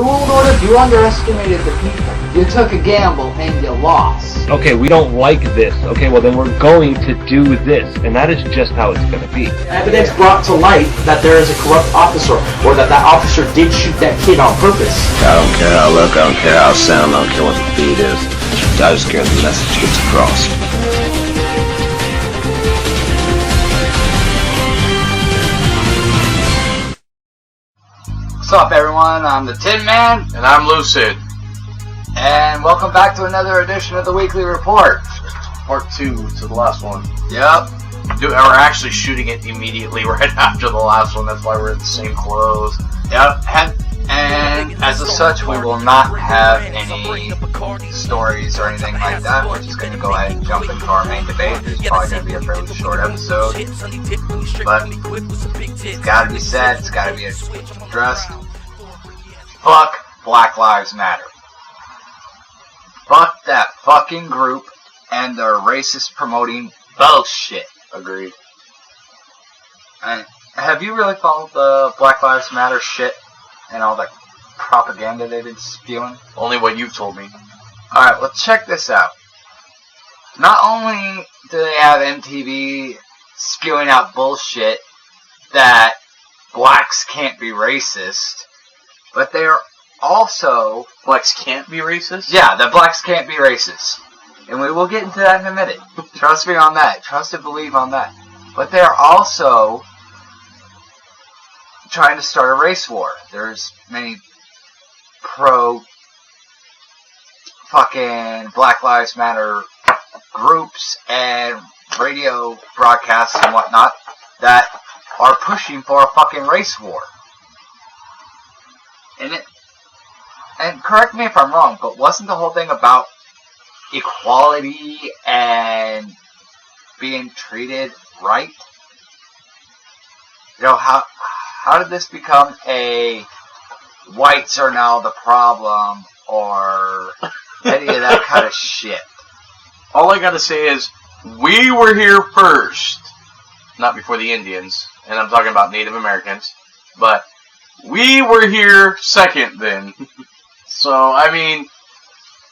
New World Order, you underestimated the people. You took a gamble and you lost. Okay, we don't like this. Okay, well then we're going to do this. And that is just how it's going to be. Evidence brought to light that there is a corrupt officer, or that officer did shoot that kid on purpose. I don't care how I look, I don't care how I sound, I don't care what the beat is. I just care the message gets across. What's up, everyone? I'm the Tinman. And I'm Lucid. And welcome back to another edition of the Weekly Report. Part 2 to the last one. Yep. Dude, we're actually shooting it immediately right after the last one. That's why we're in the same clothes. Yep. And as of such, we will not have any stories or anything like that. We're just going to go ahead and jump into our main debate. It's probably going to be a fairly short episode. But it's got to be said. It's got to be addressed. Fuck Black Lives Matter. Fuck that fucking group and their racist promoting bullshit. Agreed. And have you really followed the Black Lives Matter shit and all the propaganda they've been spewing? Only what you've told me. Alright, well check this out. Not only do they have MTV spewing out bullshit that blacks can't be racist, but they're also... Blacks can't be racist? Yeah, that blacks can't be racist. And we will get into that in a minute. Trust me on that. Trust and believe on that. But they're also trying to start a race war. There's many pro fucking Black Lives Matter groups and radio broadcasts and whatnot that are pushing for a fucking race war. And correct me if I'm wrong, but wasn't the whole thing about equality and being treated right? You know, how did this become a whites are now the problem or any of that kind of shit? All I gotta say is, we were here first. Not before the Indians, and I'm talking about Native Americans, but we were here second then. So, I mean...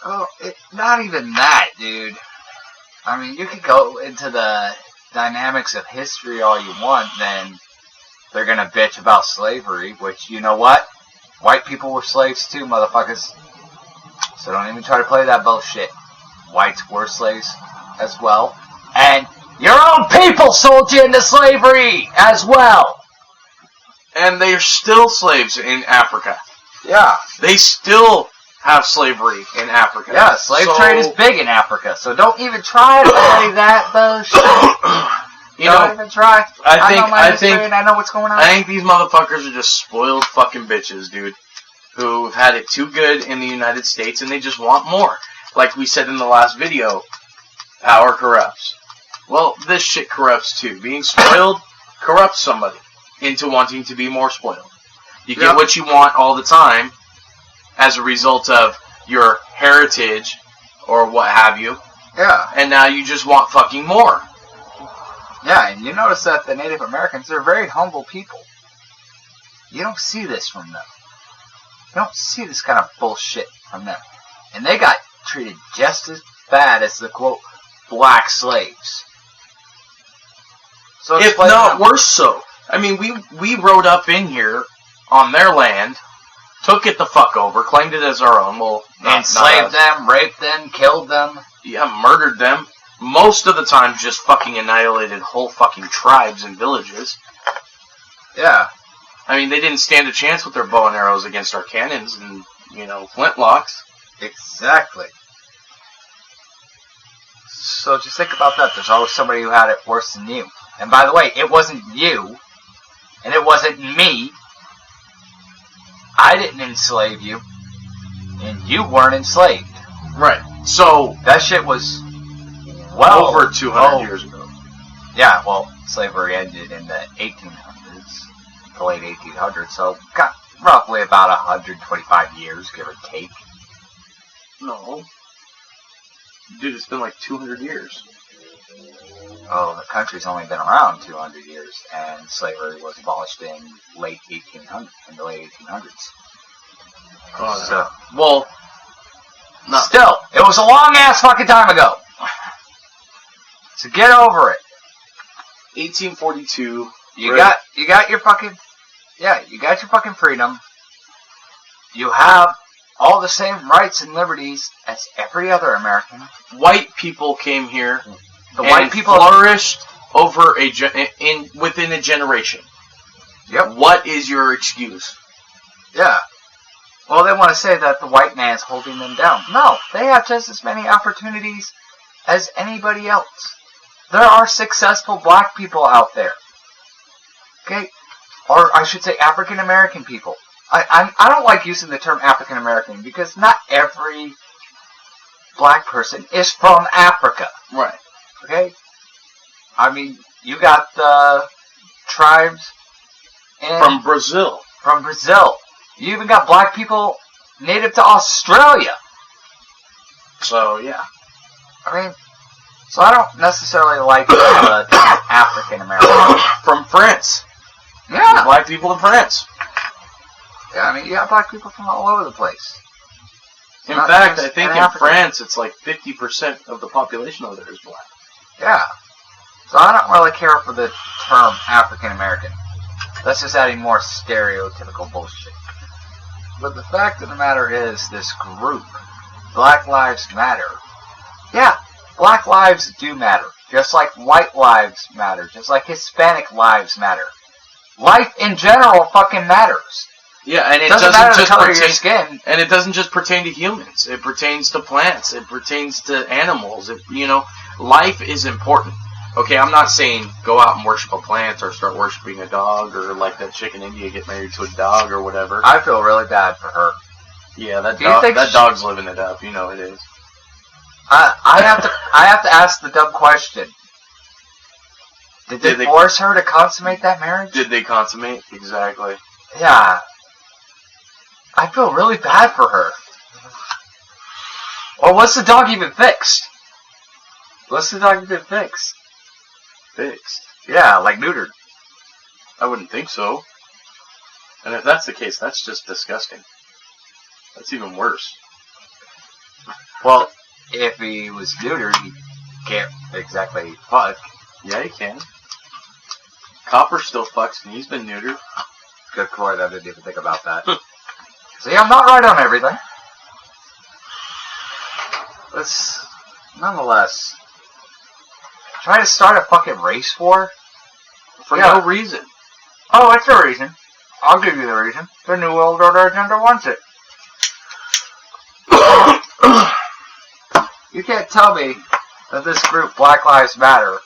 Oh, not even that, dude. I mean, you could go into the dynamics of history all you want, then they're gonna bitch about slavery, which, you know what? White people were slaves too, motherfuckers. So don't even try to play that bullshit. Whites were slaves as well. And your own people sold you into slavery as well! And they're still slaves in Africa. Yeah. They still have slavery in Africa. Yeah, slave trade is big in Africa, so don't even try to play that bullshit. Don't even try. I know my history and I know what's going on. I think these motherfuckers are just spoiled fucking bitches, dude, who've had it too good in the United States and they just want more. Like we said in the last video, power corrupts. Well, this shit corrupts too. Being spoiled corrupts somebody into wanting to be more spoiled. You get what you want all the time as a result of your heritage or what have you. Yeah. And now you just want fucking more. Yeah, and you notice that the Native Americans, they're very humble people. You don't see this from them. You don't see this kind of bullshit from them. And they got treated just as bad as the, quote, black slaves. So if not worse so. I mean, we rode up in here on their land, took it the fuck over, claimed it as our own. Well, enslaved them, raped them, killed them. Yeah, murdered them. Most of the time, just fucking annihilated whole fucking tribes and villages. Yeah. I mean, they didn't stand a chance with their bow and arrows against our cannons and, flintlocks. Exactly. So just think about that. There's always somebody who had it worse than you. And by the way, it wasn't you. And it wasn't me. I didn't enslave you. And you weren't enslaved. Right. So, that shit was well over 200 years ago. Yeah, well, slavery ended in the 1800s. The late 1800s. So, got roughly about 125 years, give or take. No. Dude, it's been like 200 years. Oh, the country's only been around 200 years, and slavery was abolished in the late 1800s. Oh, So, well, no. still, it was a long ass fucking time ago. So get over it. 1842. You got your fucking, you got your fucking freedom. You have all the same rights and liberties as every other American. White people came here. The and white people flourished over within a generation. Yep. What is your excuse? Yeah. Well, they want to say that the white man's holding them down. No, they have just as many opportunities as anybody else. There are successful black people out there. Okay? Or I should say African American people. I don't like using the term African American because not every black person is from Africa. Right. Okay? I mean, you got the tribes From Brazil. From Brazil. You even got black people native to Australia. So, yeah. I mean, so I don't necessarily like the term African American. From France. Yeah. Black people in France. Yeah, I mean, you got black people from all over the place. In Not fact, just I think in Africa. France, it's like 50% of the population over there is black. Yeah. So I don't really care for the term African American. That's just adding more stereotypical bullshit. But the fact of the matter is, this group, Black Lives Matter, yeah, black lives do matter. Just like white lives matter. Just like Hispanic lives matter. Life in general fucking matters. Yeah, and it Doesn't doesn't matter the just color of your pertain. skin. And it doesn't just pertain to humans. It pertains to plants. It pertains to animals. Life is important. Okay, I'm not saying go out and worship a plant or start worshiping a dog or like that chick in India get married to a dog or whatever. I feel really bad for her. Yeah, that Do you think dog's living it up. You know it is. I have to ask the dumb question. Did they force her to consummate that marriage? Did they consummate? Exactly. Yeah. I feel really bad for her. Or what's the dog even fixed? What's the dog even fixed? Fixed. Yeah, like neutered. I wouldn't think so. And if that's the case, that's just disgusting. That's even worse. Well, if he was neutered, he can't exactly fuck. Yeah, he can. Copper still fucks and he's been neutered. Good Lord, I didn't even think about that. See, I'm not right on everything. Let's, nonetheless, try to start a fucking race war? For no reason. Oh, it's a reason. I'll give you the reason. The New World Order agenda wants it. You can't tell me that this group, Black Lives Matter,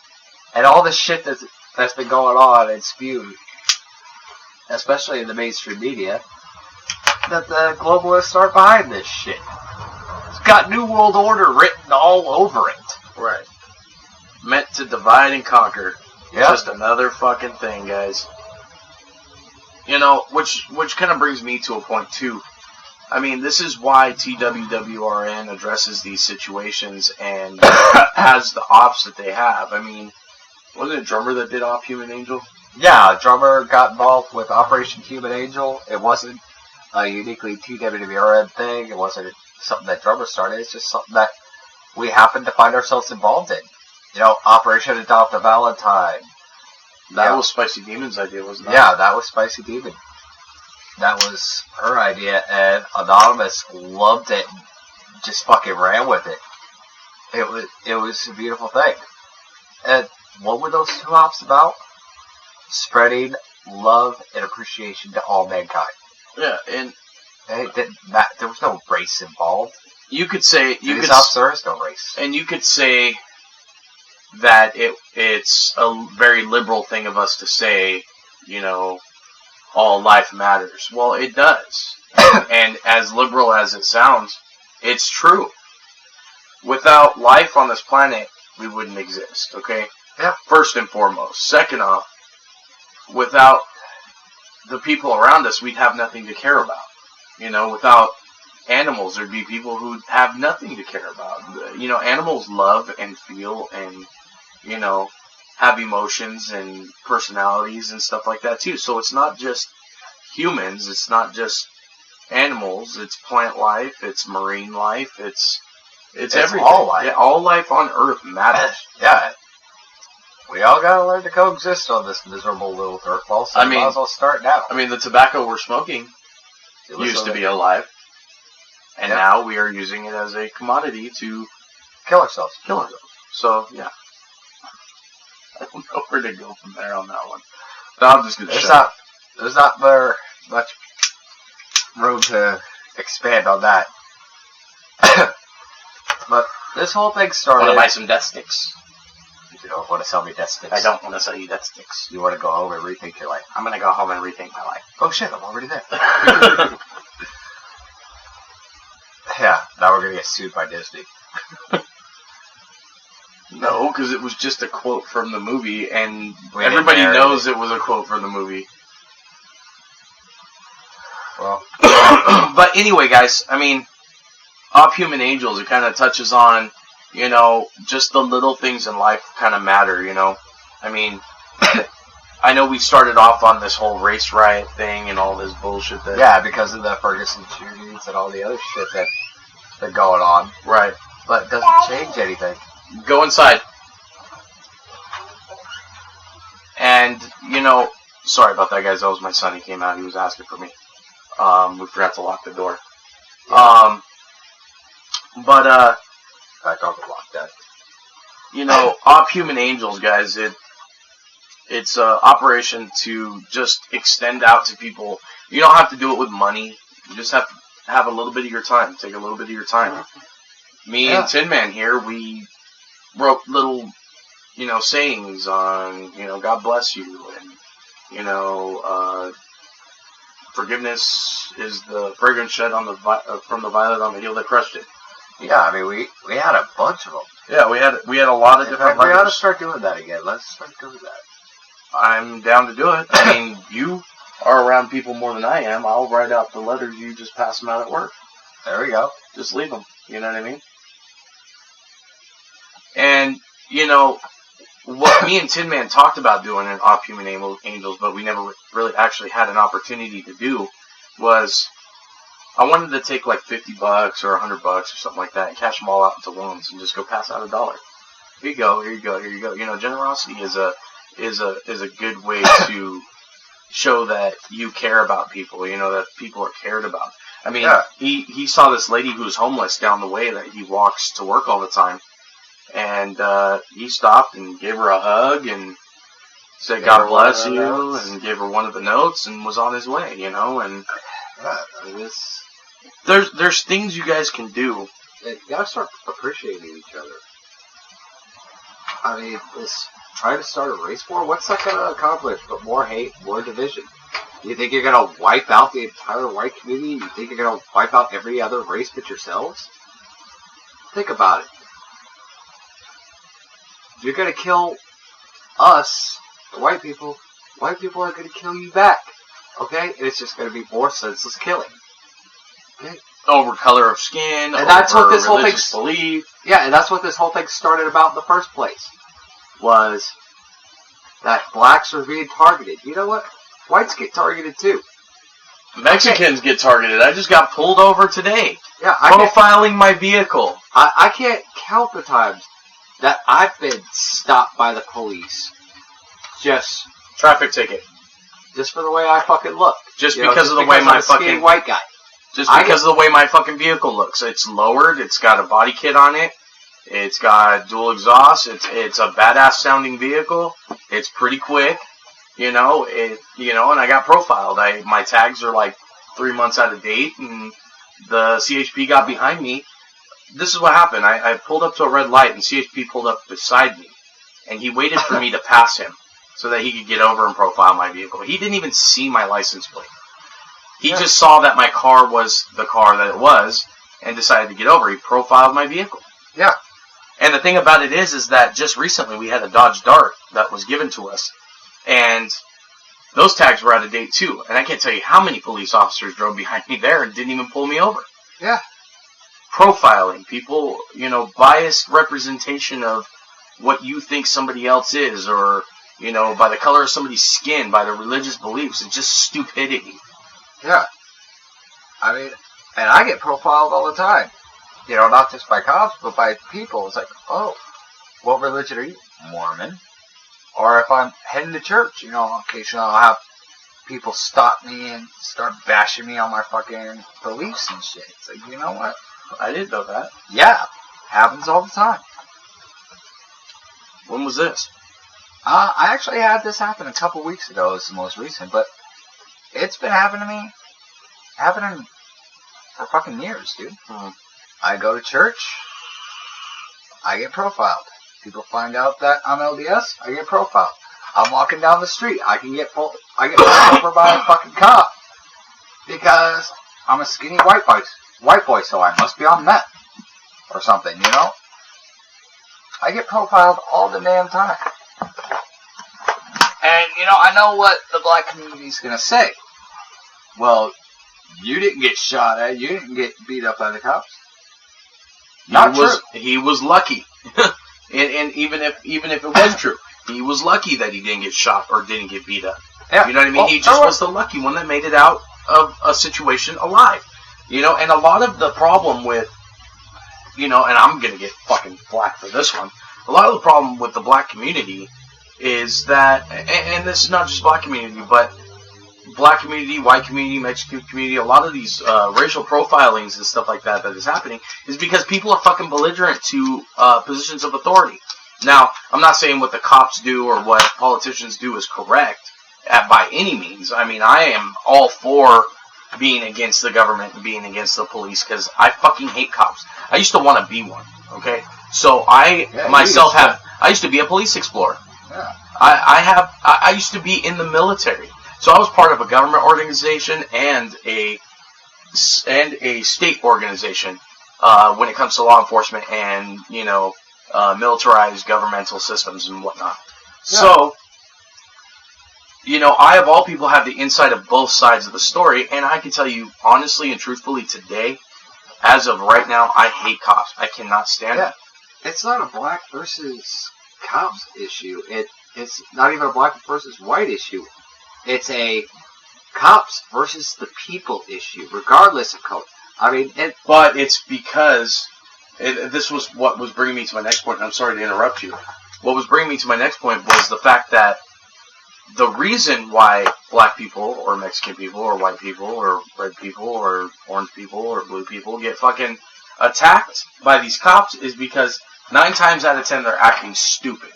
and all the shit that's been going on and spewed, especially in the mainstream media, that the globalists are behind this shit. It's got New World Order written all over it. Right. Meant to divide and conquer. Yep. Just another fucking thing, guys. You know, which kind of brings me to a point, too. I mean, this is why TWWRN addresses these situations and has the ops that they have. I mean, wasn't it Drummer that did Op Human Angel? Yeah, Drummer got involved with Operation Human Angel. It wasn't a uniquely TWWRN thing. It wasn't something that Drummer started. It's just something that we happen to find ourselves involved in. You know, Operation Adopt a Valentine. That was Spicy Demon's idea, wasn't it? Yeah, that was Spicy Demon. That was her idea, and Anonymous loved it and just fucking ran with it. It was a beautiful thing. And what were those two ops about? Spreading love and appreciation to all mankind. Yeah, and it didn't there was no race involved. You could say There is no race. And you could say that it's a very liberal thing of us to say, you know, all life matters. Well, it does. And as liberal as it sounds, it's true. Without life on this planet, we wouldn't exist, okay? Yeah. First and foremost. Second off, without the people around us, we'd have nothing to care about. You know, without animals, there'd be people who'd have nothing to care about. You know, animals love and feel and, you know, have emotions and personalities and stuff like that too. So it's not just humans, it's not just animals, it's plant life, it's marine life, it's everything. all life. Yeah, all life on Earth matters. Yeah. We all gotta learn to coexist on this miserable little dirt ball, so we might as well start now. I mean, the tobacco we're smoking used to be alive, and now we are using it as a commodity to kill ourselves. So, yeah. I don't know where to go from there on that one. No, I'm just gonna shut There's not very much room to expand on that. But this whole thing started... Want to buy some death sticks? You don't want to sell me death sticks. I don't want to sell you death sticks. You want to go home and rethink your life. I'm going to go home and rethink my life. Oh shit, I'm already there. Yeah, now we're going to get sued by Disney. No, because it was just a quote from the movie, and everybody knows it was a quote from the movie. Well, but anyway, guys, I mean, Op Human Angels, it kind of touches on, you know, just the little things in life kind of matter, you know. I mean, I know we started off on this whole race riot thing and all this bullshit that... Yeah, because of the Ferguson shootings and all the other shit that's going on. Right. But it doesn't change anything. Go inside. And, you know, sorry about that, guys. That was my son. He came out. He was asking for me. We forgot to lock the door. Yeah. I don't lock that. You know, Op Human Angels, guys, it's an operation to just extend out to people. You don't have to do it with money. You just have to have a little bit of your time. Take a little bit of your time. Me and Tinman here, we wrote little, you know, sayings on, you know, God bless you, and, you know, forgiveness is the fragrance shed on from the violet on the heel that crushed it. Yeah, I mean, we had a bunch of them. Yeah, we had a lot of different We ought to letters. start doing that again. Let's start doing that. I'm down to do it. I mean, you are around people more than I am. I'll write out the letters. You just pass them out at work. There we go. Just leave them. You know what I mean? And, you know, what me and Tin Man talked about doing in Op Human Angels, but we never really actually had an opportunity to do, was I wanted to take like $50 or $100 or something like that and cash them all out into loans and just go pass out $1. Here you go, here you go, here you go. You know, generosity is a good way to show that you care about people, you know, that people are cared about. I mean, he saw this lady who was homeless down the way that he walks to work all the time. And he stopped and gave her a hug and said, God bless you, and gave her one of the notes and was on his way, you know. And there's things you guys can do. You gotta start appreciating each other. I mean, trying to start a race war, what's that gonna accomplish but more hate, more division? You think you're gonna wipe out the entire white community? You think you're gonna wipe out every other race but yourselves? Think about it. You're going to kill us, the white people are going to kill you back. Okay? And it's just going to be more senseless killing. Okay? Over color of skin, and that's what this whole thing belief. Yeah, and that's what this whole thing started about in the first place. Was that blacks are being targeted. You know what? Whites get targeted too. Mexicans get targeted. I just got pulled over today. Yeah, profiling my vehicle. I can't count the times that I've been stopped by the police. Just traffic ticket. Just for the way I fucking look. Just because of the way my fucking white guy. Just because of the way my fucking vehicle looks. It's lowered. It's got a body kit on it. It's got dual exhaust. It's a badass sounding vehicle. It's pretty quick. You know, and I got profiled. My tags are like 3 months out of date, and the CHP got behind me. This is what happened. I pulled up to a red light, and CHP pulled up beside me. And he waited for me to pass him so that he could get over and profile my vehicle. He didn't even see my license plate. He just saw that my car was the car that it was and decided to get over. He profiled my vehicle. Yeah. And the thing about it is that just recently we had a Dodge Dart that was given to us. And those tags were out of date too. And I can't tell you how many police officers drove behind me there and didn't even pull me over. Yeah. Profiling people, you know, biased representation of what you think somebody else is, or, you know, by the color of somebody's skin, by their religious beliefs. It's just stupidity. Yeah. I mean, and I get profiled all the time. You know, not just by cops, but by people. It's like, oh, what religion are you? Mormon. Or if I'm heading to church, you know, occasionally I'll have people stop me and start bashing me on my fucking beliefs and shit. It's like, you know what? I didn't know that. Yeah, happens all the time. When was this? I actually had this happen a couple weeks ago. It's the most recent, but it's been happening for fucking years, dude. I go to church, I get profiled. People find out that I'm LDS, I get profiled. I'm walking down the street, I get pulled over by a fucking cop because I'm a skinny white boy, so I must be on meth or something, you know? I get profiled all the damn time. And, you know, I know what the black community's gonna say. Well, you didn't get shot at, you didn't get beat up by the cops. Not true. He was lucky. and even if it was true, he was lucky that he didn't get shot or didn't get beat up. Yeah. You know what I mean? He just was the lucky one that made it out of a situation alive. You know, and a lot of the problem with, you know, and I'm going to get fucking flack for this one, a lot of the problem with the black community is that, and this is not just black community, but black community, white community, Mexican community, a lot of these racial profilings and stuff like that is happening is because people are fucking belligerent to positions of authority. Now, I'm not saying what the cops do or what politicians do is correct by any means. I mean, I am all for being against the government and being against the police because I fucking hate cops. I used to want to be one, okay? So I used to be a police explorer. Yeah. I used to be in the military. So I was part of a government organization and a state organization when it comes to law enforcement and, you know, militarized governmental systems and whatnot. Yeah. So, you know, I of all people have the insight of both sides of the story, and I can tell you honestly and truthfully today, as of right now, I hate cops. I cannot stand it. It's not a black versus cops issue. It's not even a black versus white issue. It's a cops versus the people issue, regardless of color. I mean, but it's because this was what was bringing me to my next point. And I'm sorry to interrupt you. What was bringing me to my next point was the fact that the reason why black people or Mexican people or white people or red people or orange people or blue people get fucking attacked by these cops is because 9 times out of 10 they're acting stupid.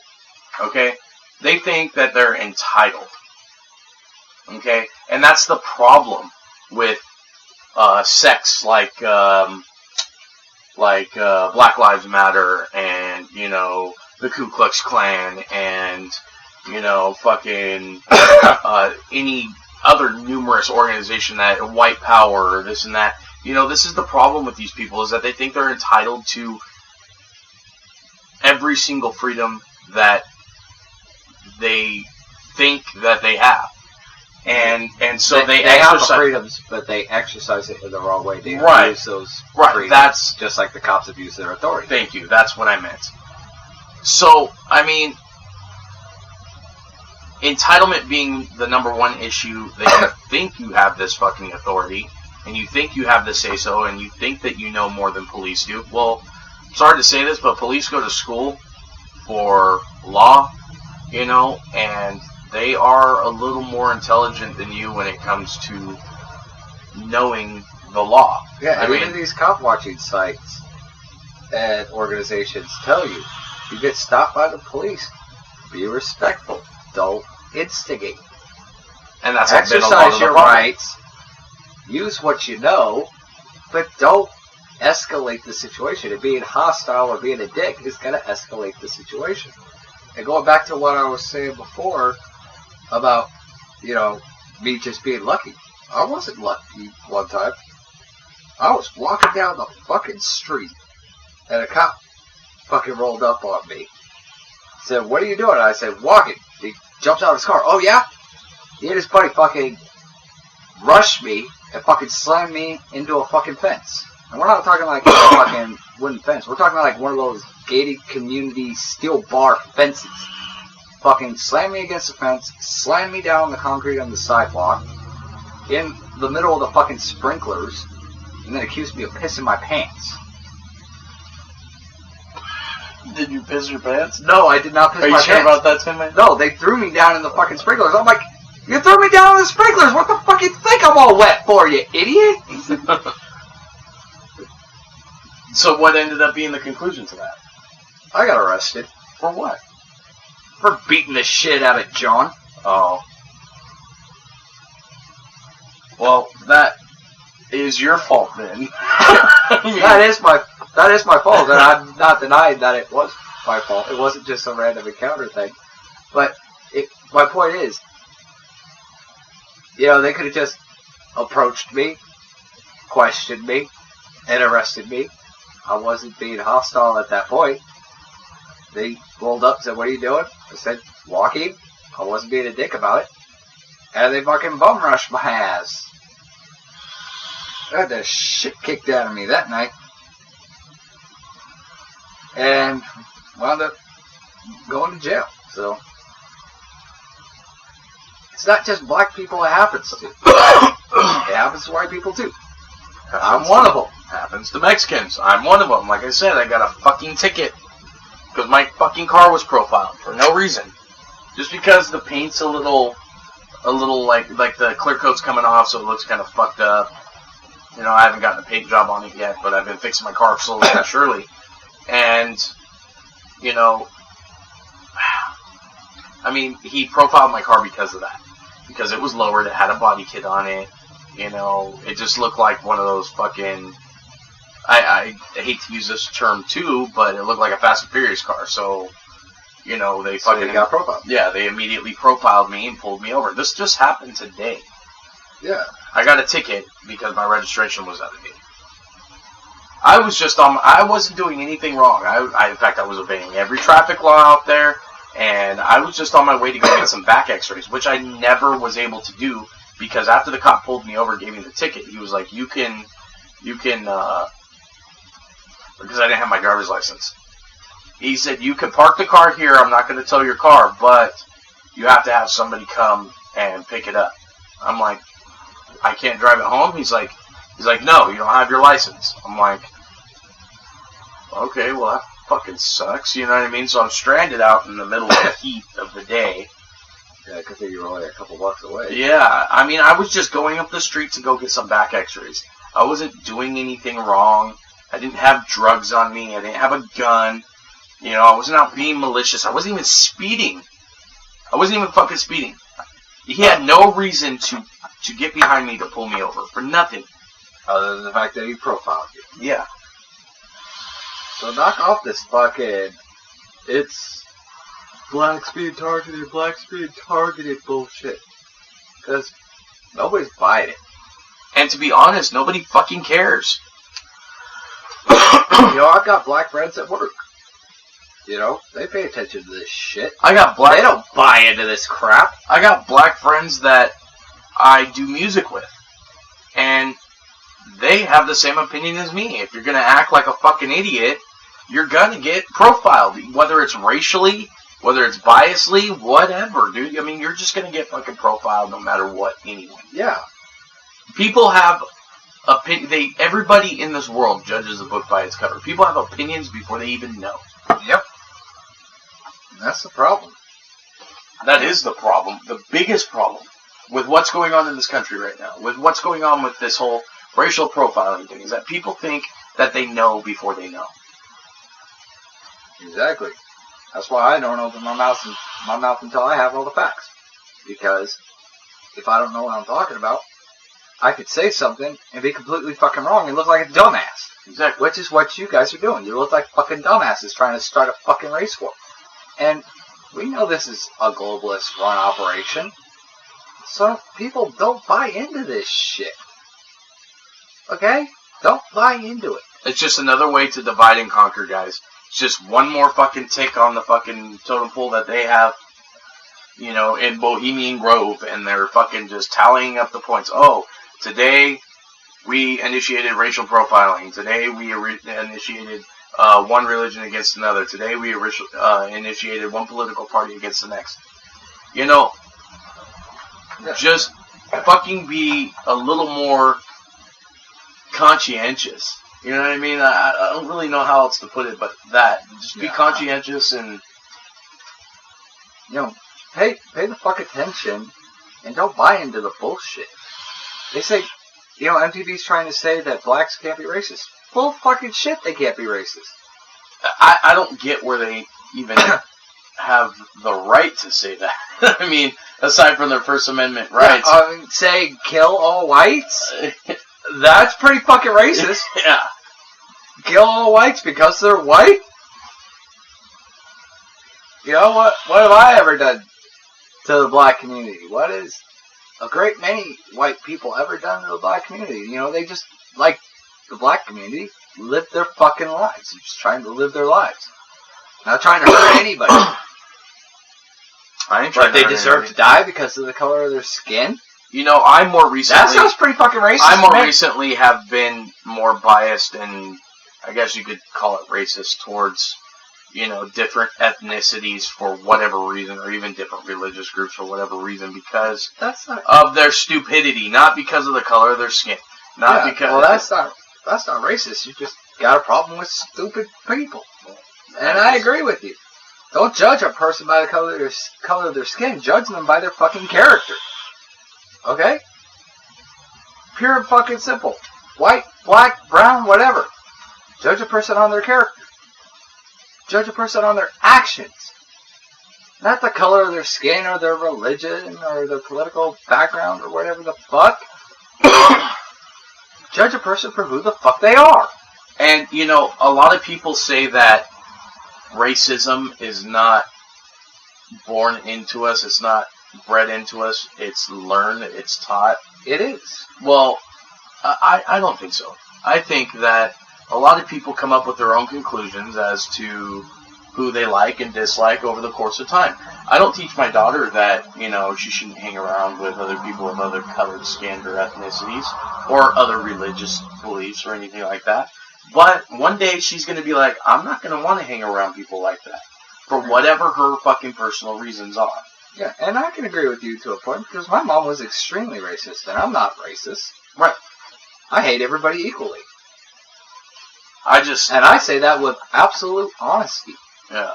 Okay? They think that they're entitled. Okay? And that's the problem with sects like Black Lives Matter and, you know, the Ku Klux Klan and, you know, fucking any other numerous organization that white power or this and that. You know, this is the problem with these people is that they think they're entitled to every single freedom that they think that they have. And so they have the freedoms, but they exercise it in the wrong way. They abuse those freedoms, that's just like the cops abuse their authority. Thank you. That's what I meant. So, I mean, entitlement being the number one issue that you think you have this fucking authority, and you think you have the say-so, and you think that you know more than police do. Well, sorry to say this, but police go to school for law, you know, and they are a little more intelligent than you when it comes to knowing the law. Yeah, I mean, even these cop watching sites and organizations tell you, you get stopped by the police, be respectful, don't instigate. And that's exercise your rights, use what you know, but don't escalate the situation. And being hostile or being a dick is going to escalate the situation. And going back to what I was saying before about, you know, me just being lucky. I wasn't lucky one time. I was walking down the fucking street and a cop fucking rolled up on me. Said, "What are you doing?" And I said, "Walking." He jumps out of his car. "Oh yeah?" He and his buddy fucking rushed me and fucking slammed me into a fucking fence. And we're not talking like a fucking wooden fence. We're talking like one of those gated community steel bar fences. Fucking slammed me against the fence, slammed me down on the concrete on the sidewalk, in the middle of the fucking sprinklers, and then accused me of pissing my pants. Did you piss your pants? No, I did not piss Are my you sure pants. about that, Tinman? No, they threw me down in the fucking sprinklers. I'm like, you threw me down in the sprinklers. What the fuck you think I'm all wet for, you idiot? So what ended up being the conclusion to that? I got arrested. For what? For beating the shit out of John. Oh. Well, that is your fault then. I mean, That is my fault, and I'm not denying that it was my fault. It wasn't just a random encounter thing. But my point is, you know, they could have just approached me, questioned me, and arrested me. I wasn't being hostile at that point. They rolled up and said, "What are you doing?" I said, "Walking." I wasn't being a dick about it. And they fucking bum rushed my ass. I had the shit kicked out of me that night. And wound up going to jail. So it's not just black people it happens to. It happens to white people too. I'm one of them. Happens to Mexicans. I'm one of them. Like I said, I got a fucking ticket because my fucking car was profiled for no reason. Just because the paint's a little like the clear coat's coming off, so it looks kind of fucked up. You know, I haven't gotten a paint job on it yet, but I've been fixing my car slowly but surely. And, you know, I mean, he profiled my car because of that. Because it was lowered, it had a body kit on it. You know, it just looked like one of those fucking... I hate to use this term too, but it looked like a Fast and Furious car. So, you know, they fucking... So got profiled. Yeah, they immediately profiled me and pulled me over. This just happened today. Yeah. I got a ticket because my registration was out of date. I wasn't doing anything wrong. In fact, I was obeying every traffic law out there, and I was just on my way to go get some back x-rays, which I never was able to do, because after the cop pulled me over, gave me the ticket, he was like, you can, because I didn't have my driver's license. He said, you can park the car here, I'm not going to tow your car, but you have to have somebody come and pick it up. I'm like, I can't drive it home? He's like, no, you don't have your license. I'm like, okay, well, that fucking sucks, you know what I mean? So I'm stranded out in the middle of the heat of the day. Yeah, because you were only a couple blocks away. Yeah, I mean, I was just going up the street to go get some back x-rays. I wasn't doing anything wrong. I didn't have drugs on me. I didn't have a gun. You know, I wasn't out being malicious. I wasn't even speeding. I wasn't even fucking speeding. He had no reason to get behind me to pull me over for nothing. Other than the fact that he profiled you. Yeah. So knock off this fucking, it's blacks being targeted bullshit. Because nobody's buying it. And to be honest, nobody fucking cares. You know, I've got black friends at work. You know, they pay attention to this shit. They don't buy into this crap. I got black friends that I do music with. And they have the same opinion as me. If you're going to act like a fucking idiot, you're going to get profiled. Whether it's racially, whether it's biasly, whatever, dude. I mean, you're just going to get fucking profiled no matter what anyway. Yeah. People have opinion. Everybody in this world judges a book by its cover. People have opinions before they even know. Yep. That's the problem. That is the problem. The biggest problem with what's going on in this country right now, with what's going on with this whole racial profiling thing, is that people think that they know before they know. Exactly. That's why I don't open my mouth until I have all the facts. Because if I don't know what I'm talking about, I could say something and be completely fucking wrong and look like a dumbass. Exactly. Which is what you guys are doing. You look like fucking dumbasses trying to start a fucking race war. And we know this is a globalist run operation. So people don't buy into this shit. Okay? Don't buy into it. It's just another way to divide and conquer, guys. It's just one more fucking tick on the fucking totem pole that they have, you know, in Bohemian Grove, and they're fucking just tallying up the points. Oh, today we initiated racial profiling. Today we initiated one religion against another. Today we initiated one political party against the next. You know, just fucking be a little more conscientious. You know what I mean? I don't really know how else to put it, but that. Just be conscientious and... You know, pay the fuck attention and don't buy into the bullshit. They say, you know, MTV's trying to say that blacks can't be racist. Full fucking shit, they can't be racist. I don't get where they even have the right to say that. I mean, aside from their First Amendment rights. Yeah, say kill all whites? That's pretty fucking racist. Yeah. Kill all whites because they're white? You know, what have I ever done to the black community? What has a great many white people ever done to the black community? You know, they just, like the black community, live their fucking lives. They're just trying to live their lives. Not trying to hurt anybody. I ain't trying But they deserve to die because of the color of their skin? You know, I more recently... That sounds pretty fucking racist. I more recently have been more biased and, I guess you could call it racist towards, you know, different ethnicities for whatever reason, or even different religious groups for whatever reason, because of their stupidity, not because of the color of their skin. Not because... Well, that's not racist. You just got a problem with stupid people. And I agree with you. Don't judge a person by the color of their skin. Judge them by their fucking character. Okay? Pure and fucking simple. White, black, brown, whatever. Judge a person on their character. Judge a person on their actions. Not the color of their skin or their religion or their political background or whatever the fuck. Judge a person for who the fuck they are. And, you know, a lot of people say that racism is not born into us, it's not bred into us, it's learned, it's taught. It is. Well, I don't think so. I think that a lot of people come up with their own conclusions as to who they like and dislike over the course of time. I don't teach my daughter that, you know, she shouldn't hang around with other people of other colored skin or ethnicities or other religious beliefs or anything like that. But one day she's going to be like, I'm not going to want to hang around people like that for whatever her fucking personal reasons are. Yeah, and I can agree with you to a point because my mom was extremely racist and I'm not racist. Right. I hate everybody equally. And I say that with absolute honesty. Yeah.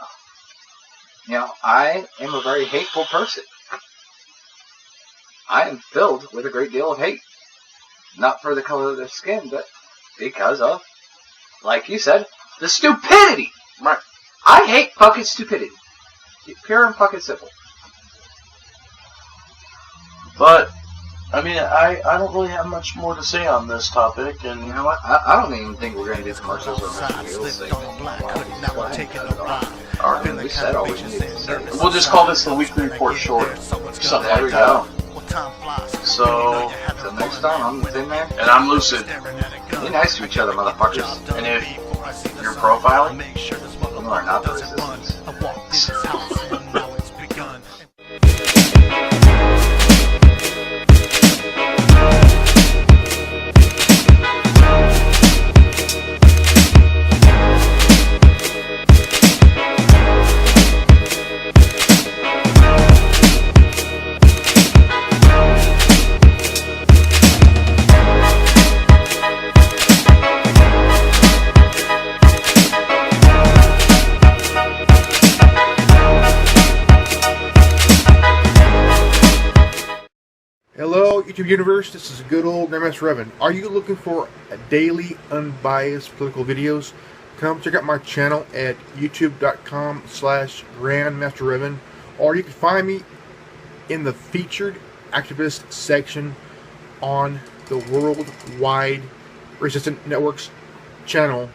You know, I am a very hateful person. I am filled with a great deal of hate. Not for the color of their skin, but because of, like you said, the stupidity. Right. I hate fucking stupidity. Pure and fucking simple. But, I mean, I don't really have much more to say on this topic, and you know what? I don't even think we're going to do commercials or Mr. Meals. We said all we needed to say. We'll just call this the weekly report short. Something There we like that. go. So, Until next time, I'm the Tinman. and I'm Lucid. Be nice to each other, motherfuckers. And if you're profiling, You are not the resistance. Hello, YouTube Universe. This is good old MS Revan. Are you looking for daily, unbiased political videos? Come check out my channel at youtube.com/GrandmasterRevan, or you can find me in the featured activist section on the Worldwide Resistant Networks channel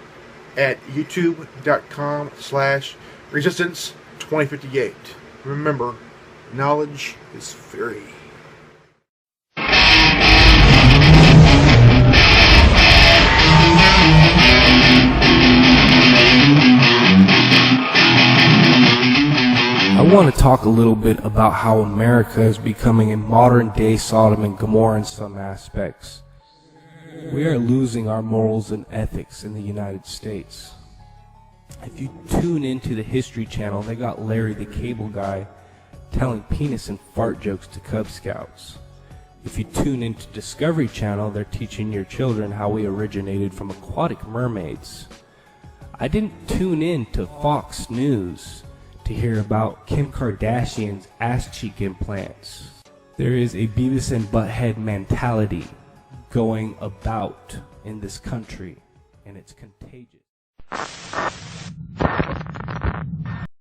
at youtube.com/Resistance2058. Remember, knowledge is free. I want to talk a little bit about how America is becoming a modern-day Sodom and Gomorrah in some aspects. We are losing our morals and ethics in the United States. If you tune into the History Channel, they got Larry the Cable Guy telling penis and fart jokes to Cub Scouts. If you tune into Discovery Channel, they're teaching your children how we originated from aquatic mermaids. I didn't tune in to Fox News to hear about Kim Kardashian's ass cheek implants. There is a Beavis and Butthead mentality going about in this country, and it's contagious.